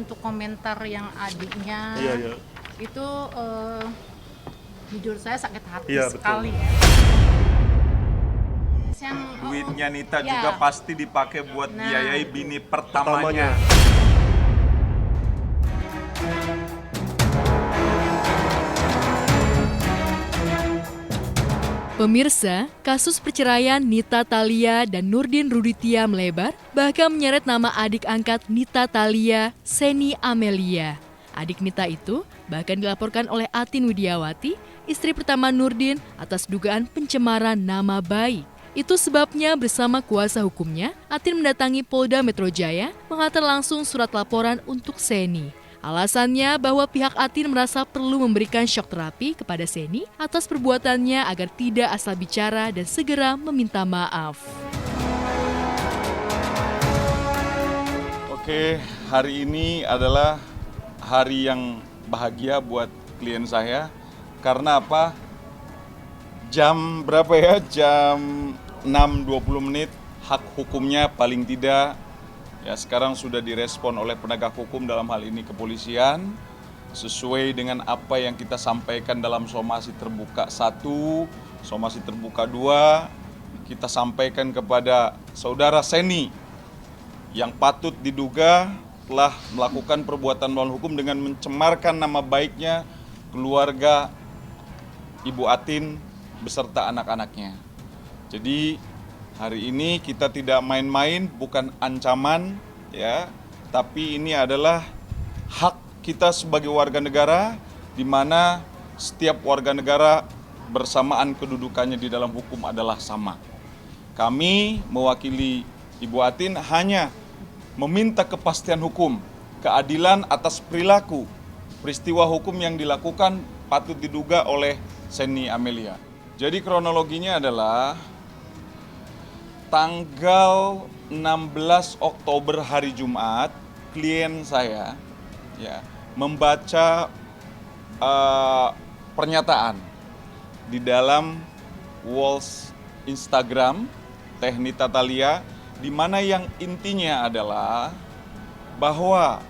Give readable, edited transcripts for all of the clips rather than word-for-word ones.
untuk komentar yang adiknya Iya. itu jujur saya sakit hati Iya, sekali betul. ya. Yang, Duitnya Nita ya. juga pasti dipakai buat Nah, biayai bini pertamanya. Pemirsa, kasus perceraian Nita Thalia dan Nurdin Ruditya melebar, bahkan menyeret nama adik angkat Nita Thalia, Seni Amelia. Adik Nita itu bahkan dilaporkan oleh Atin Widiawati, istri pertama Nurdin, atas dugaan pencemaran nama baik. Itu sebabnya bersama kuasa hukumnya, Atin mendatangi Polda Metro Jaya, menghantar langsung surat laporan untuk Seni. Alasannya bahwa pihak Atin merasa perlu memberikan shock terapi kepada Seni atas perbuatannya agar tidak asal bicara dan segera meminta maaf. Oke, hari ini adalah hari yang bahagia buat klien saya. Karena apa? Jam berapa ya? Jam 6.20, hak hukumnya paling tidak ya sekarang sudah direspon oleh penegak hukum, dalam hal ini kepolisian, sesuai dengan apa yang kita sampaikan dalam somasi terbuka 1, somasi terbuka 2, kita sampaikan kepada saudara Seni yang patut diduga telah melakukan perbuatan melawan hukum dengan mencemarkan nama baiknya keluarga Ibu Atin beserta anak-anaknya. Jadi hari ini kita tidak main-main, bukan ancaman ya, tapi ini adalah hak kita sebagai warga negara, di mana setiap warga negara bersamaan kedudukannya di dalam hukum adalah sama. Kami mewakili Ibu Atin hanya meminta kepastian hukum, keadilan atas perilaku, peristiwa hukum yang dilakukan patut diduga oleh Seni Amelia. Jadi kronologinya adalah tanggal 16 Oktober hari Jumat, klien saya ya membaca pernyataan di dalam walls Instagram Teh Nita Thalia, di mana yang intinya adalah bahwa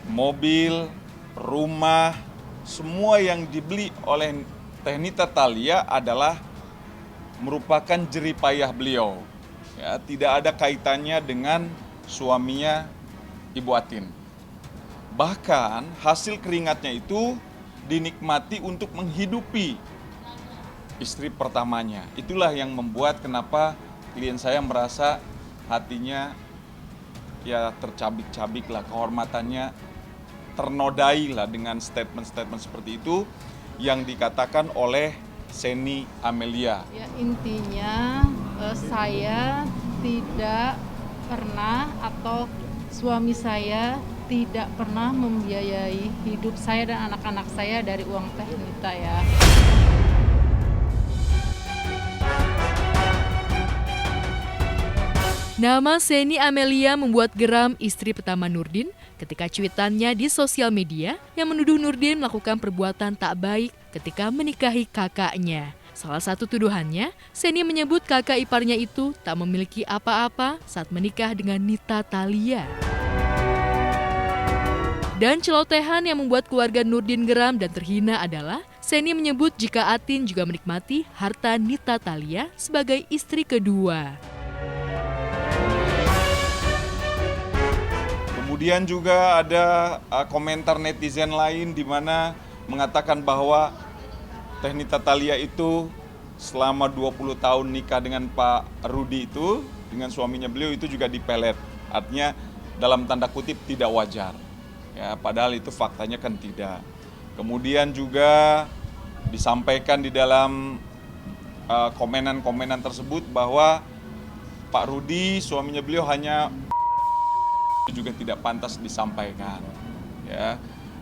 mobil, rumah, semua yang dibeli oleh Teh Nita Thalia adalah merupakan jeripayah beliau. Ya, tidak ada kaitannya dengan suaminya Ibu Atin. Bahkan hasil keringatnya itu dinikmati untuk menghidupi istri pertamanya. Itulah yang membuat kenapa klien saya merasa hatinya ya tercabik-cabik lah, kehormatannya ternodai lah dengan statement-statement seperti itu yang dikatakan oleh Seni Amelia. Ya, intinya saya tidak pernah atau suami saya tidak pernah membiayai hidup saya dan anak-anak saya dari uang Teh Nita ya. Nama Seni Amelia membuat geram istri pertama Nurdin ketika cuitannya di sosial media yang menuduh Nurdin melakukan perbuatan tak baik ketika menikahi kakaknya. Salah satu tuduhannya, Seni menyebut kakak iparnya itu tak memiliki apa-apa saat menikah dengan Nita Thalia. Dan celotehan yang membuat keluarga Nurdin geram dan terhina adalah Seni menyebut jika Atin juga menikmati harta Nita Thalia sebagai istri kedua. Kemudian juga ada komentar netizen lain di mana mengatakan bahwa Teh Nita Thalia itu selama 20 tahun nikah dengan Pak Rudi itu, dengan suaminya beliau itu juga dipelet. Artinya dalam tanda kutip tidak wajar. Ya, padahal itu faktanya kan tidak. Kemudian juga disampaikan di dalam komenan-komenan tersebut bahwa Pak Rudi suaminya beliau hanya juga tidak pantas disampaikan. Ya.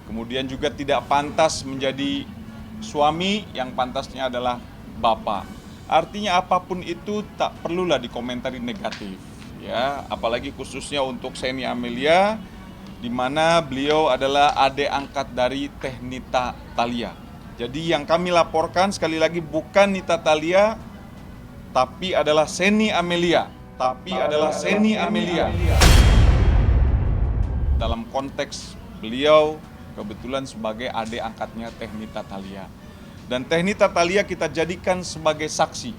Kemudian juga tidak pantas menjadi suami, yang pantasnya adalah bapak. Artinya apapun itu tak perlulah dikomentari negatif. Ya, apalagi khususnya untuk Seni Amelia, di mana beliau adalah adik angkat dari Teh Nita Thalia. Jadi yang kami laporkan sekali lagi bukan Nita Thalia, tapi adalah Seni Amelia. dalam konteks beliau kebetulan sebagai adik angkatnya Teh Nita Thalia. Dan Teh Nita Thalia kita jadikan sebagai saksi.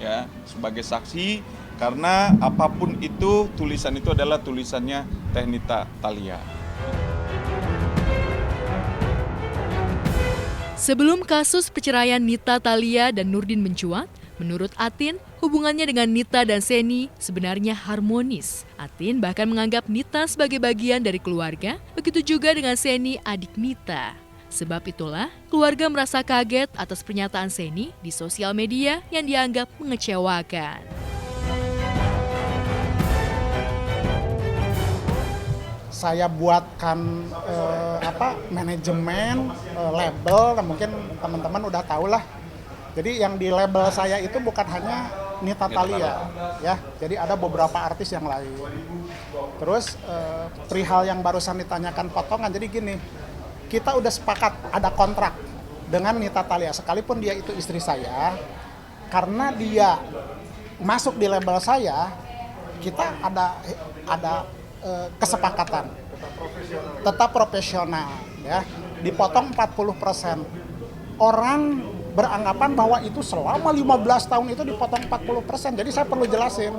Ya, sebagai saksi karena apapun itu tulisan itu adalah tulisannya Teh Nita Thalia. Sebelum kasus perceraian Nita Thalia dan Nurdin mencuat, menurut Atin, hubungannya dengan Nita dan Seni sebenarnya harmonis. Atin bahkan menganggap Nita sebagai bagian dari keluarga, begitu juga dengan Seni, adik Nita. Sebab itulah, keluarga merasa kaget atas pernyataan Seni di sosial media yang dianggap mengecewakan. Saya buatkan manajemen, label, dan mungkin teman-teman udah tahu lah. Jadi yang di label saya itu bukan hanya Nita Thalia, ya. Jadi ada beberapa artis yang lain. Terus perihal yang barusan ditanyakan potongan, jadi gini, kita udah sepakat ada kontrak dengan Nita Thalia, sekalipun dia itu istri saya, karena dia masuk di label saya, kita ada kesepakatan tetap profesional, ya, dipotong 40%. Orang beranggapan bahwa itu selama 15 tahun itu dipotong 40%. Jadi saya perlu jelasin,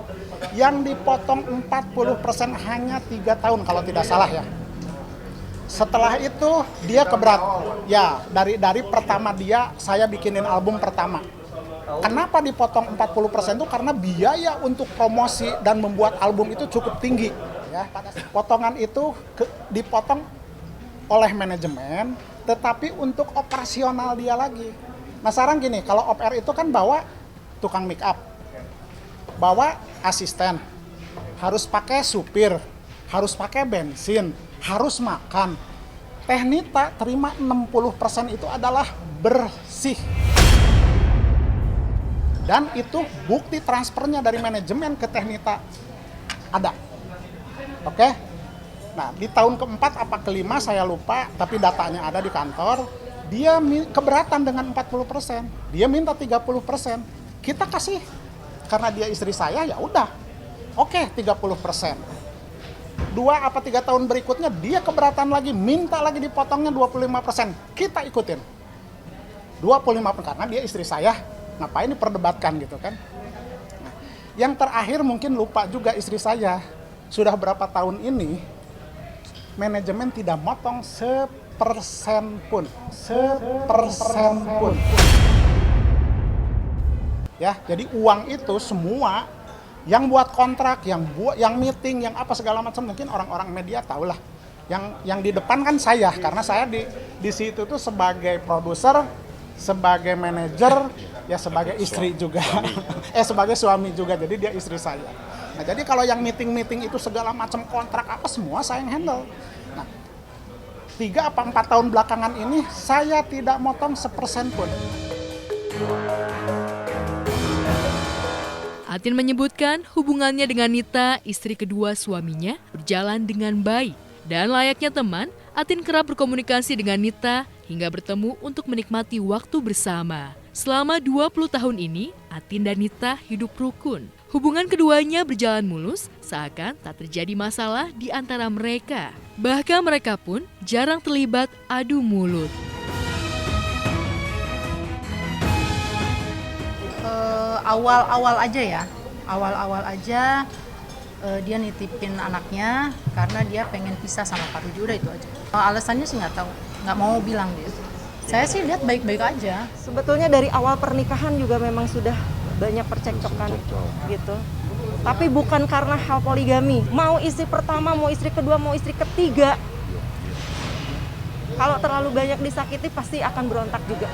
yang dipotong 40% hanya 3 tahun kalau tidak salah, ya. Setelah itu dia keberat, ya, dari pertama saya bikinin album pertama. Kenapa dipotong 40% itu? Karena biaya untuk promosi dan membuat album itu cukup tinggi. Ya, potongan itu dipotong oleh manajemen, tetapi untuk operasional dia lagi. Nah sekarang gini, kalau op-air itu kan bawa tukang make up, bawa asisten, harus pakai supir, harus pakai bensin, harus makan. Teh Nita terima 60% itu adalah bersih. Dan itu bukti transfernya dari manajemen ke Teh Nita ada. Oke? Nah, di tahun keempat apa kelima saya lupa, tapi datanya ada di kantor, dia keberatan dengan 40%. Dia minta 30%. Kita kasih. Karena dia istri saya, ya udah. Oke, 30%. 2 apa 3 tahun berikutnya dia keberatan lagi, minta lagi dipotongnya 25%. Kita ikutin. 25% karena dia istri saya. Ngapain diperdebatkan gitu kan? Nah, yang terakhir mungkin lupa juga istri saya. Sudah berapa tahun ini manajemen tidak motong sepersen pun. Ya, jadi uang itu semua yang buat kontrak, yang meeting, yang apa segala macam, mungkin orang-orang media tahu lah. Yang di depan kan saya, karena saya di situ tuh sebagai produser, sebagai manajer, ya sebagai istri juga. Sebagai suami juga. Jadi dia istri saya. Nah, jadi kalau yang meeting-meeting itu segala macam kontrak apa semua saya yang handle. Nah, 3 apa 4 tahun belakangan ini saya tidak motong sepersen pun. Atin menyebutkan hubungannya dengan Nita, istri kedua suaminya, berjalan dengan baik. Dan layaknya teman, Atin kerap berkomunikasi dengan Nita hingga bertemu untuk menikmati waktu bersama. Selama 20 tahun ini, Atin dan Nita hidup rukun. Hubungan keduanya berjalan mulus, seakan tak terjadi masalah di antara mereka. Bahkan mereka pun jarang terlibat adu mulut. Awal-awal aja dia nitipin anaknya karena dia pengen pisah sama Pak Rudi, udah itu aja. Alasannya sih nggak tahu, nggak mau bilang dia. Saya sih lihat baik-baik aja. Sebetulnya dari awal pernikahan juga memang sudah banyak percekcokan gitu. Tapi bukan karena hal poligami. Mau istri pertama, mau istri kedua, mau istri ketiga. Kalau terlalu banyak disakiti pasti akan berontak juga.